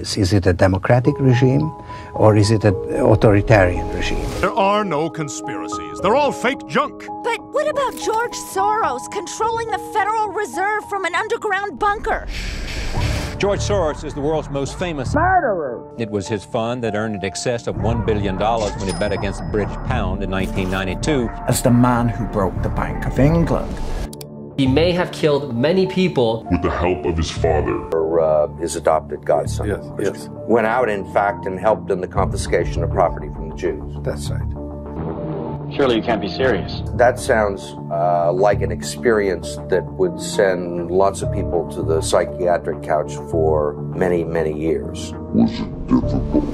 Is it a democratic regime or is it an authoritarian regime? There are no conspiracies. They're all fake junk. But what about George Soros controlling the Federal Reserve from an underground bunker? George Soros is the world's most famous murderer. It was his fund that earned in excess of $1 billion when he bet against the British pound in 1992. As the man who broke the Bank of England. He may have killed many people with the help of his father. Or his adopted godson. Yes. Went out, in fact, and helped in the confiscation of property from the Jews. That's right. Surely you can't be serious. That sounds like an experience that would send lots of people to the psychiatric couch for many, many years. Was it difficult?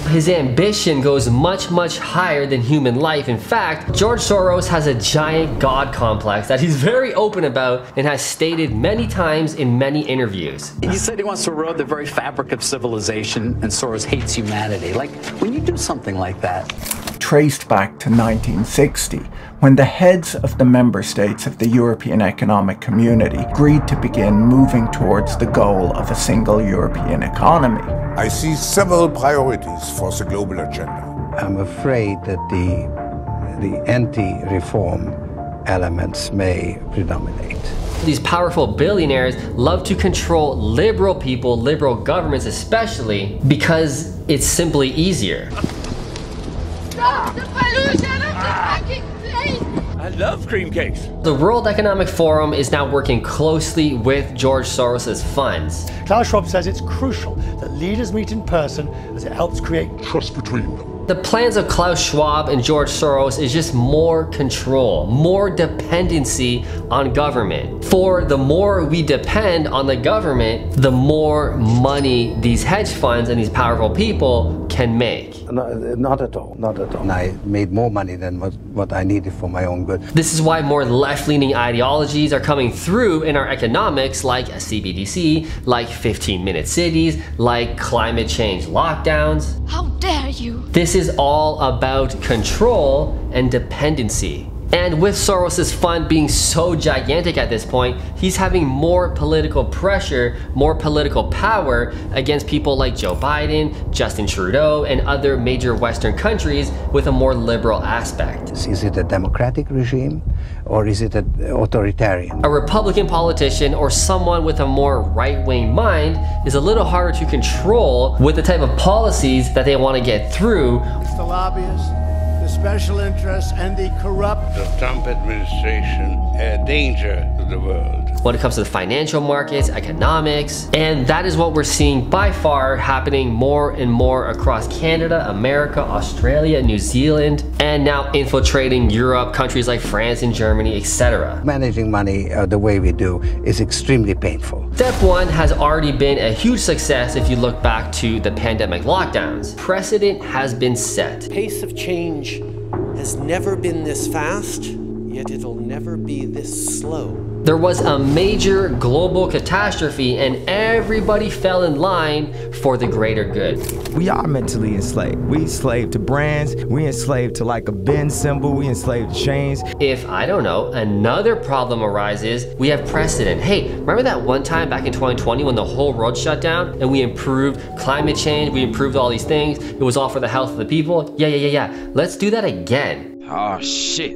His ambition goes much, much higher than human life. In fact, George Soros has a giant God complex that he's very open about and has stated many times in many interviews. He said he wants to erode the very fabric of civilization, and Soros hates humanity. Like, when you do something like that, traced back to 1960, when the heads of the member states of the European Economic Community agreed to begin moving towards the goal of a single European economy. I see several priorities for the global agenda. I'm afraid that the anti-reform elements may predominate. These powerful billionaires love to control liberal people, liberal governments especially, because it's simply easier. Stop the pollution of the fucking place! I love cream cakes. The World Economic Forum is now working closely with George Soros' funds. Klaus Schwab says it's crucial that leaders meet in person as it helps create trust between them. The plans of Klaus Schwab and George Soros is just more control, more dependency on government. For the more we depend on the government, the more money these hedge funds and these powerful people can make. Not at all, not at all. And I made more money than what I needed for my own good. This is why more left-leaning ideologies are coming through in our economics, like a CBDC, like 15-minute cities, like climate change lockdowns. How dare you? This is all about control and dependency. And with Soros' fund being so gigantic at this point, he's having more political pressure, more political power against people like Joe Biden, Justin Trudeau, and other major Western countries with a more liberal aspect. Is it a democratic regime or is it an authoritarian? A Republican politician or someone with a more right-wing mind is a little harder to control with the type of policies that they want to get through. It's the lobbyists, the special interests, and the corrupt. The Trump administration a danger to the world. When it comes to the financial markets, economics, and that is what we're seeing by far happening more and more across Canada, America, Australia, New Zealand, and now infiltrating Europe, countries like France and Germany, etc. Managing money the way we do is extremely painful. Step one has already been a huge success if you look back to the pandemic lockdowns. Precedent has been set. The pace of change has never been this fast, yet it'll never be this slow. There was a major global catastrophe and everybody fell in line for the greater good. We are mentally enslaved. We enslaved to brands, we enslaved to like a bin symbol, we enslaved to chains. If, I don't know, another problem arises, we have precedent. Hey, remember that one time back in 2020 when the whole world shut down and we improved climate change, we improved all these things, it was all for the health of the people? Yeah. Let's do that again. Oh shit,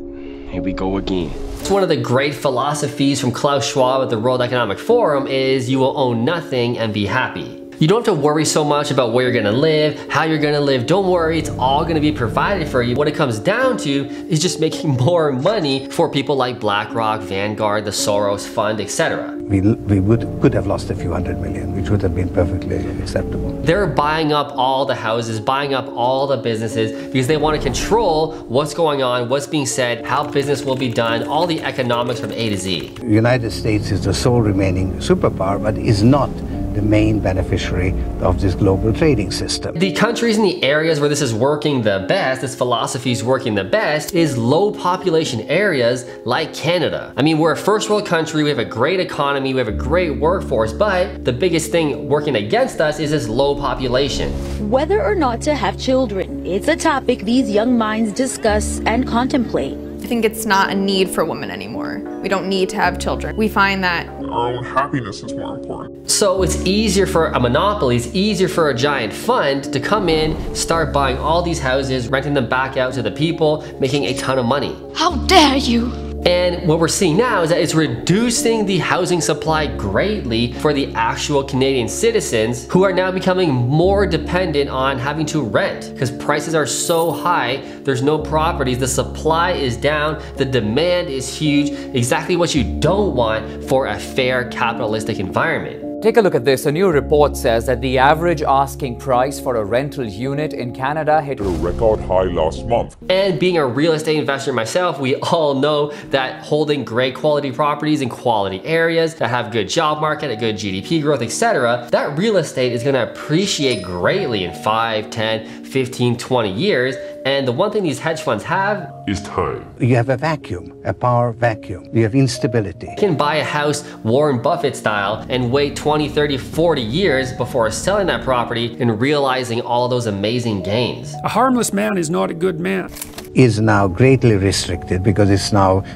here we go again. It's one of the great philosophies from Klaus Schwab at the World Economic Forum is you will own nothing and be happy. You don't have to worry so much about where you're gonna live, how you're gonna live. Don't worry, it's all gonna be provided for you. What it comes down to is just making more money for people like BlackRock, Vanguard, the Soros Fund, etc. We could have lost a few $100 million, which would have been perfectly acceptable. They're buying up all the houses, buying up all the businesses because they want to control what's going on, what's being said, how business will be done, all the economics from A to Z. The United States is the sole remaining superpower, but is not the main beneficiary of this global trading system. The countries in the areas where this is working the best, this philosophy is working the best, is low population areas like Canada. I mean, we're a first world country, we have a great economy, we have a great workforce, but the biggest thing working against us is this low population. Whether or not to have children, it's a topic these young minds discuss and contemplate. I think it's not a need for women anymore. We don't need to have children. We find that our own happiness is more important. So it's easier for a monopoly, it's easier for a giant fund to come in, start buying all these houses, renting them back out to the people, making a ton of money. How dare you! And what we're seeing now is that it's reducing the housing supply greatly for the actual Canadian citizens who are now becoming more dependent on having to rent because prices are so high, there's no properties, the supply is down, the demand is huge, exactly what you don't want for a fair capitalistic environment. Take a look at this. A new report says that the average asking price for a rental unit in Canada hit a record high last month. And being a real estate investor myself, we all know that holding great quality properties in quality areas that have good job market, a good GDP growth, etc., that real estate is gonna appreciate greatly in 5, 10, 15, 20 years. And the one thing these hedge funds have is time. You have a vacuum, a power vacuum. You have instability. You can buy a house Warren Buffett style and wait 20, 30, 40 years before selling that property and realizing all those amazing gains. A harmless man is not a good man. Is now greatly restricted because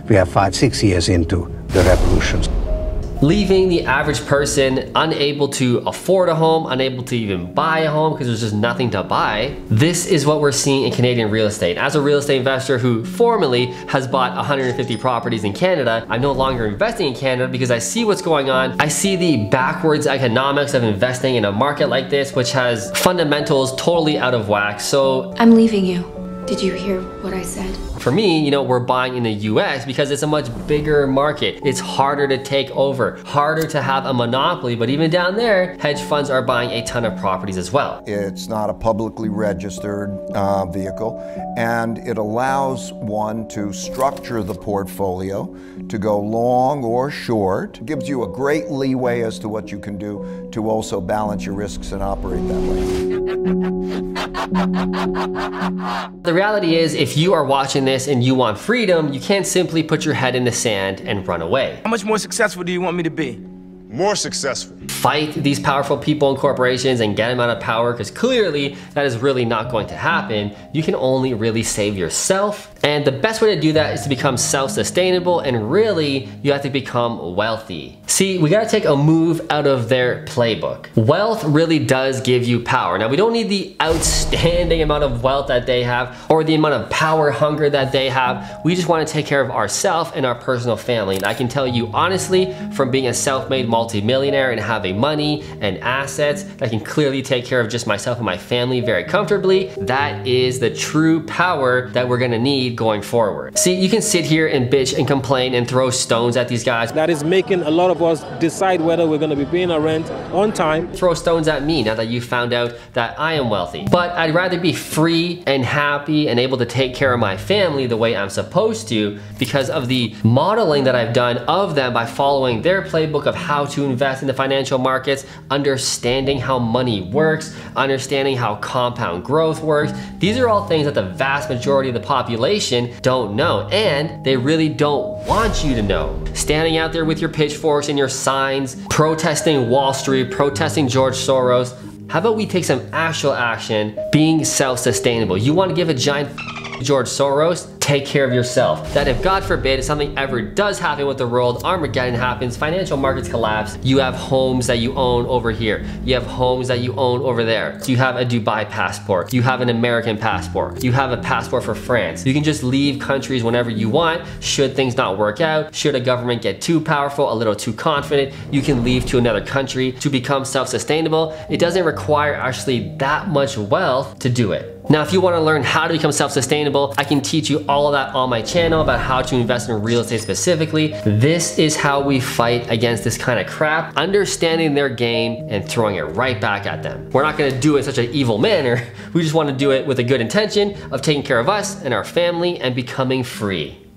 we are 5, 6 years into the revolution. Leaving the average person unable to afford a home, unable to even buy a home because there's just nothing to buy. This is what we're seeing in Canadian real estate. As a real estate investor who formerly has bought 150 properties in Canada, I'm no longer investing in Canada because I see what's going on. I see the backwards economics of investing in a market like this, which has fundamentals totally out of whack. So I'm leaving you. Did you hear what I said? For me, we're buying in the US because it's a much bigger market. It's harder to take over, harder to have a monopoly, but even down there, hedge funds are buying a ton of properties as well. It's not a publicly registered vehicle, and it allows one to structure the portfolio to go long or short. It gives you a great leeway as to what you can do to also balance your risks and operate that way. The reality is, if you are watching this and you want freedom, you can't simply put your head in the sand and run away. How much more successful do you want me to be? More successful. Fight these powerful people and corporations and get them out of power, because clearly that is really not going to happen. You can only really save yourself. And the best way to do that is to become self-sustainable, and really you have to become wealthy. See, we gotta take a move out of their playbook. Wealth really does give you power. Now, we don't need the outstanding amount of wealth that they have or the amount of power hunger that they have. We just wanna take care of ourselves and our personal family. And I can tell you honestly, from being a self-made multi-millionaire and having money and assets that can clearly take care of just myself and my family very comfortably, that is the true power that we're gonna need going forward. See, you can sit here and bitch and complain and throw stones at these guys. That is making a lot of us decide whether we're gonna be paying our rent on time. Throw stones at me now that you found out that I am wealthy. But I'd rather be free and happy and able to take care of my family the way I'm supposed to, because of the modeling that I've done of them by following their playbook of how to invest in the financial markets, understanding how money works, understanding how compound growth works. These are all things that the vast majority of the population don't know, and they really don't want you to know. Standing out there with your pitchforks and your signs, protesting Wall Street, protesting George Soros. How about we take some actual action being self-sustainable? You want to give a giant George Soros? Take care of yourself. That if God forbid, if something ever does happen with the world, Armageddon happens, financial markets collapse, you have homes that you own over here. You have homes that you own over there. You have a Dubai passport. You have an American passport. You have a passport for France. You can just leave countries whenever you want. Should things not work out, should a government get too powerful, a little too confident, you can leave to another country to become self-sustainable. It doesn't require actually that much wealth to do it. Now, if you want to learn how to become self-sustainable, I can teach you all of that on my channel about how to invest in real estate specifically. This is how we fight against this kind of crap, understanding their game and throwing it right back at them. We're not going to do it in such an evil manner. We just want to do it with a good intention of taking care of us and our family and becoming free.